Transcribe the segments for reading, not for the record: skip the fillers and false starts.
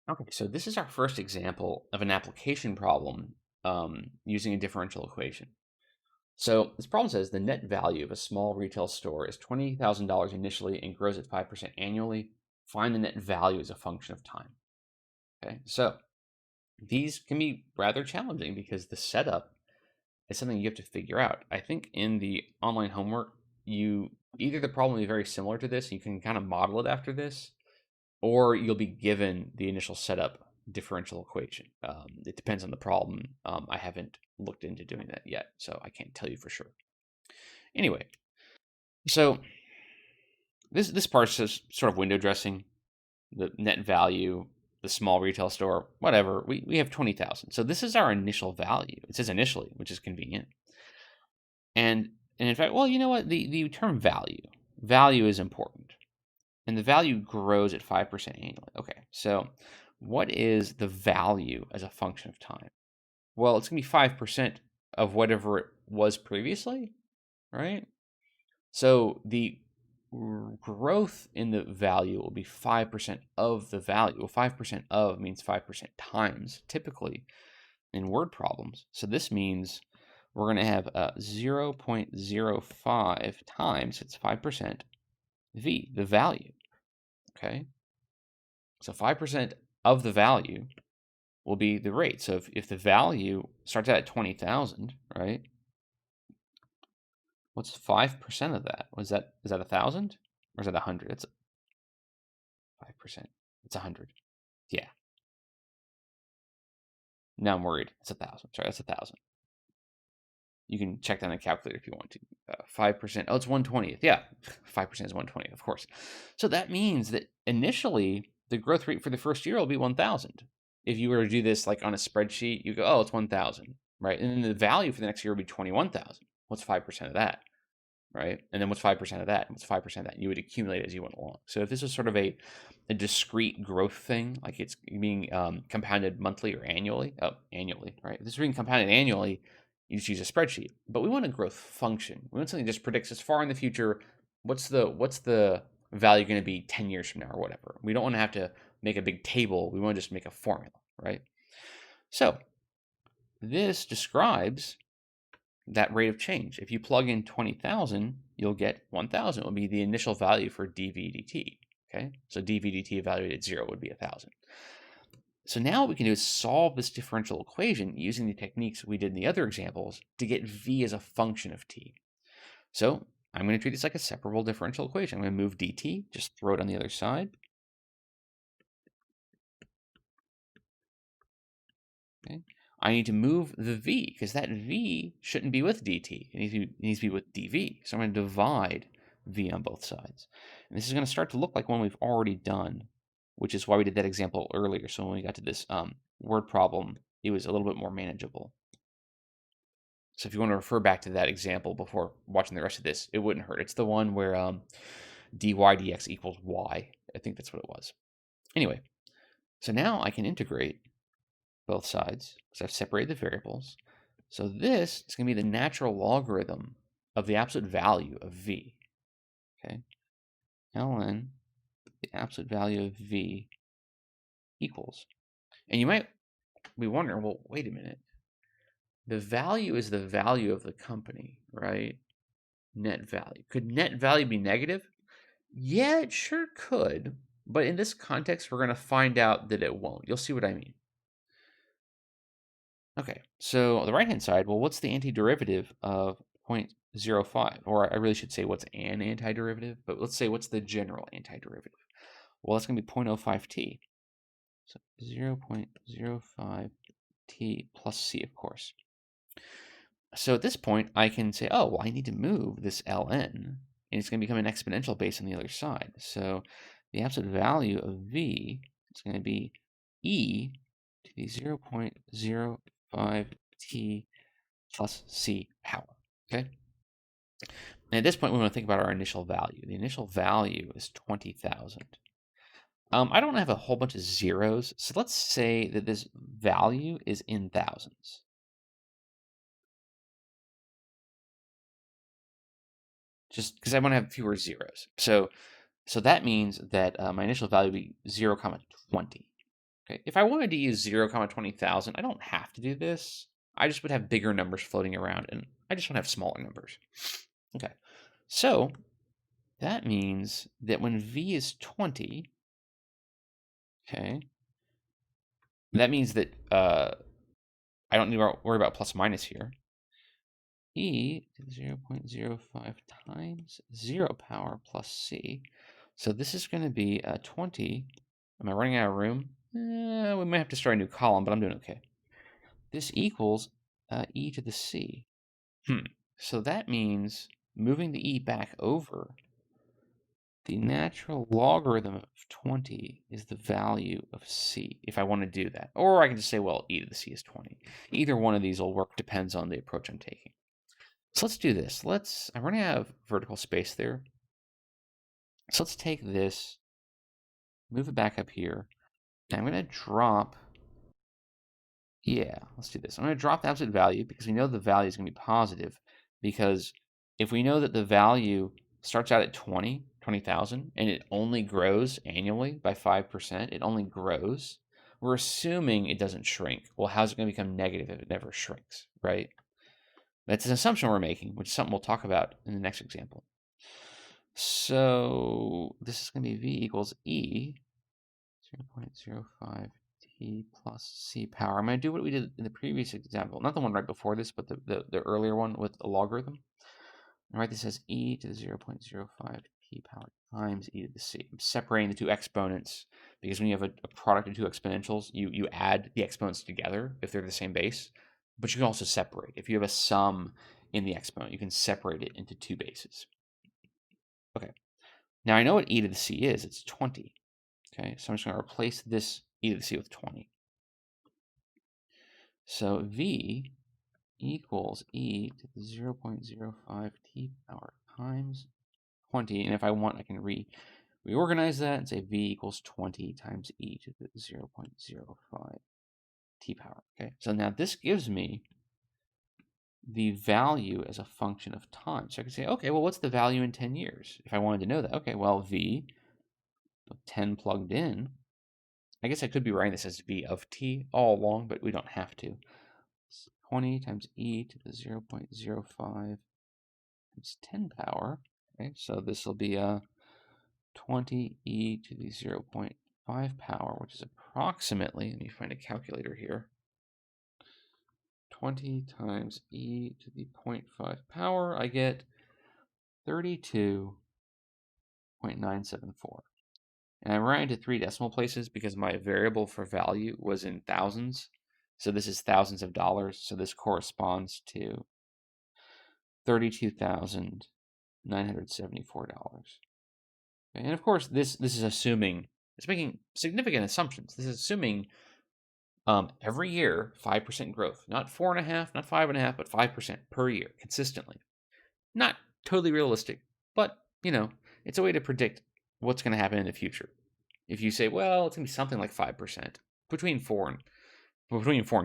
Okay, so this is our first example of an application problem using a differential equation. So this problem says the net value of a small retail store is $20,000 initially and grows at 5% annually. Find the net value as a function of time. Okay, so these can be rather challenging because the setup is something you have to figure out. I think in the online homework, you either the problem will be very similar to this, and you can kind of model it after this, or you'll be given the initial setup differential equation. It depends on the problem. I haven't looked into doing that yet, so I can't tell you for sure. Anyway, so this part is just sort of window dressing, the net value, the small retail store, whatever. We have 20,000. So this is our initial value. It says initially, which is convenient. And in fact, well, you know what? The term value is important. And the value grows at 5% annually. Okay, so what is the value as a function of time? Well, it's going to be 5% of whatever it was previously, right? So the growth in the value will be 5% of the value. Well, 5% of means 5% times, typically in word problems. So this means we're going to have 0.05 times, it's 5%, v, the value, okay? So 5% of the value will be the rate. So if the value starts out at 20,000, right? What's 5% of that? Is that 1,000 or is that 100? It's 5%. It's 100. Yeah. Now I'm worried. It's 1,000. Sorry, that's 1,000. You can check that on a calculator if you want to. 5%. Oh, it's 1/20th. Yeah, 5% is 1/20th, of course. So that means that initially the growth rate for the first year will be 1,000. If you were to do this like on a spreadsheet, you go, oh, it's 1,000, right? And then the value for the next year will be 21,000. What's 5% of that, right? And then what's 5% of that? And what's 5% of that? And you would accumulate as you went along. So if this is sort of a discrete growth thing, like it's being compounded monthly or annually, annually, right? If this is being compounded annually, you just use a spreadsheet. But we want a growth function. We want something that just predicts as far in the future, what's the value going to be 10 years from now or whatever. We don't want to have to make a big table. We want to just make a formula, right? So this describes that rate of change. If you plug in 20,000, you'll get 1,000. It will be the initial value for dv dt. Okay, so dv dt evaluated at 0 would be 1,000. So now what we can do is solve this differential equation using the techniques we did in the other examples to get v as a function of t. So I'm going to treat this like a separable differential equation. I'm going to move dt, just throw it on the other side. Okay. I need to move the v because that v shouldn't be with dt. It needs to be with dv. So I'm going to divide v on both sides. And this is going to start to look like one we've already done, which is why we did that example earlier. So when we got to this word problem, it was a little bit more manageable. So if you want to refer back to that example before watching the rest of this, it wouldn't hurt. It's the one where dy dx equals y. I think that's what it was. Anyway, so now I can integrate both sides because I've separated the variables. So this is going to be the natural logarithm of the absolute value of v. Okay, ln the absolute value of v equals. And you might be wondering, well, wait a minute. The value is the value of the company, right? Net value. Could net value be negative? Yeah, it sure could. But in this context, we're going to find out that it won't. You'll see what I mean. Okay, so on the right-hand side, well, what's the antiderivative of 0.05? Or I really should say what's an antiderivative, but let's say what's the general antiderivative? Well, that's going to be 0.05t. So 0.05t plus c, of course. So at this point, I can say, oh, well, I need to move this ln, and it's going to become an exponential base on the other side. So the absolute value of v is going to be e to the 0.05t plus c power, okay? And at this point, we want to think about our initial value. The initial value is 20,000. I don't have a whole bunch of zeros, so let's say that this value is in thousands. Just because I want to have fewer zeros. So that means that my initial value will be 0, 20. Okay, if I wanted to use 0, comma 20,000, I don't have to do this. I just would have bigger numbers floating around, and I just want to have smaller numbers. Okay, so that means that when v is 20, okay, that means that I don't need to worry about plus minus here. E to the 0.05 times 0 power plus c. So this is going to be 20. Am I running out of room? We might have to start a new column, but I'm doing okay. This equals e to the c. So that means moving the e back over, the natural logarithm of 20 is the value of c, if I want to do that. Or I can just say, well, e to the c is 20. Either one of these will work, depends on the approach I'm taking. So let's do this. I'm running out of vertical space there. So let's take this, move it back up here. And I'm going to drop, let's do this. I'm going to drop the absolute value because we know the value is going to be positive. Because if we know that the value starts out at 20,000, and it only grows annually by 5%, it only grows, we're assuming it doesn't shrink. Well, how's it going to become negative if it never shrinks, right? That's an assumption we're making, which is something we'll talk about in the next example. So this is going to be v equals e 0.05 t plus c power. I'm going to do what we did in the previous example, not the one right before this, but the earlier one with a logarithm. And write this as e to the 0.05 t power times e to the c. I'm separating the two exponents because when you have a product of two exponentials, you add the exponents together if they're the same base. But you can also separate. If you have a sum in the exponent, you can separate it into two bases. Okay. Now I know what e to the c is. It's 20. Okay, so I'm just going to replace this e to the c with 20. So v equals e to the 0.05 t power times 20. And if I want, I can reorganize that and say v equals 20 times e to the 0.05 t power. Okay, so now this gives me the value as a function of time. So I can say, okay, well, what's the value in 10 years? If I wanted to know that, okay, well, v, with 10 plugged in, I guess I could be writing this as v of t all along, but we don't have to. It's 20 times e to the 0.05 times 10 power. Okay, so this will be 20 e to the 0.5 power, which is approximately, let me find a calculator here, 20 times e to the 0.5 power, I get 32.974. And I ran into 3 decimal places because my variable for value was in thousands. So this is thousands of dollars. So this corresponds to $32,974. Okay, and of course, this is assuming, it's making significant assumptions. This is assuming every year 5% growth, not 4.5, not 5.5, but 5% per year consistently. Not totally realistic, but it's a way to predict what's going to happen in the future. If you say, well, it's going to be something like 5%, between 4 and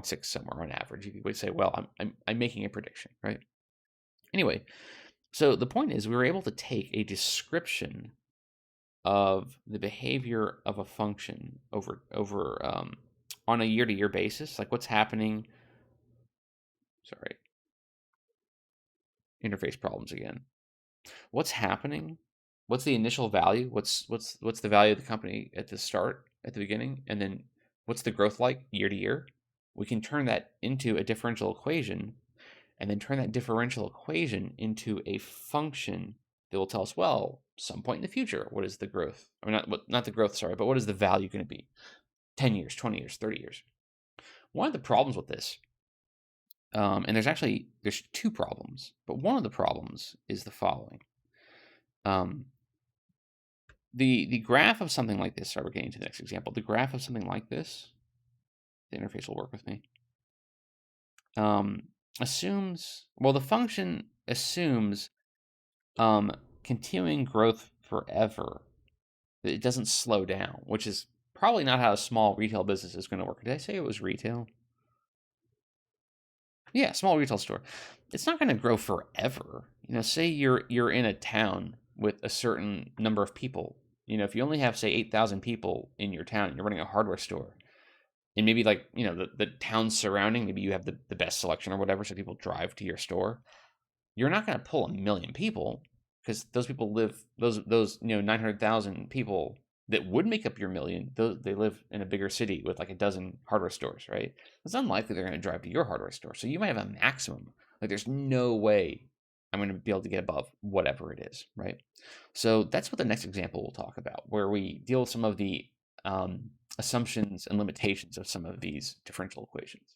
6 somewhere on average, you would say, well, I'm making a prediction, right? Anyway, so the point is we were able to take a description of the behavior of a function over on a year-to-year basis, like what's happening. Sorry, interface problems again. What's happening? What's the initial value? What's the value of the company at the start, at the beginning, and then what's the growth like year to year? We can turn that into a differential equation, and then turn that differential equation into a function that will tell us, well, some point in the future, what is the growth? I mean, not the growth, sorry, but what is the value going to be? 10 years, 20 years, 30 years. One of the problems with this, and there's 2 problems, but one of the problems is the following. The graph of something like this, sorry, we're getting to the next example. The graph of something like this, the interface will work with me, assumes, well, the function assumes continuing growth forever. It doesn't slow down, which is probably not how a small retail business is going to work. Did I say it was retail? Yeah, small retail store. It's not going to grow forever. Say you're in a town with a certain number of people. If you only have, say, 8,000 people in your town, and you're running a hardware store, and maybe like, the town surrounding, maybe you have the best selection or whatever, so people drive to your store. You're not going to pull a million people because those people live those 900,000 people that would make up your million. They live in a bigger city with like a dozen hardware stores, right? It's unlikely they're going to drive to your hardware store. So you might have a maximum. Like there's no way I'm going to be able to get above whatever it is, right? So that's what the next example we'll talk about, where we deal with some of the assumptions and limitations of some of these differential equations.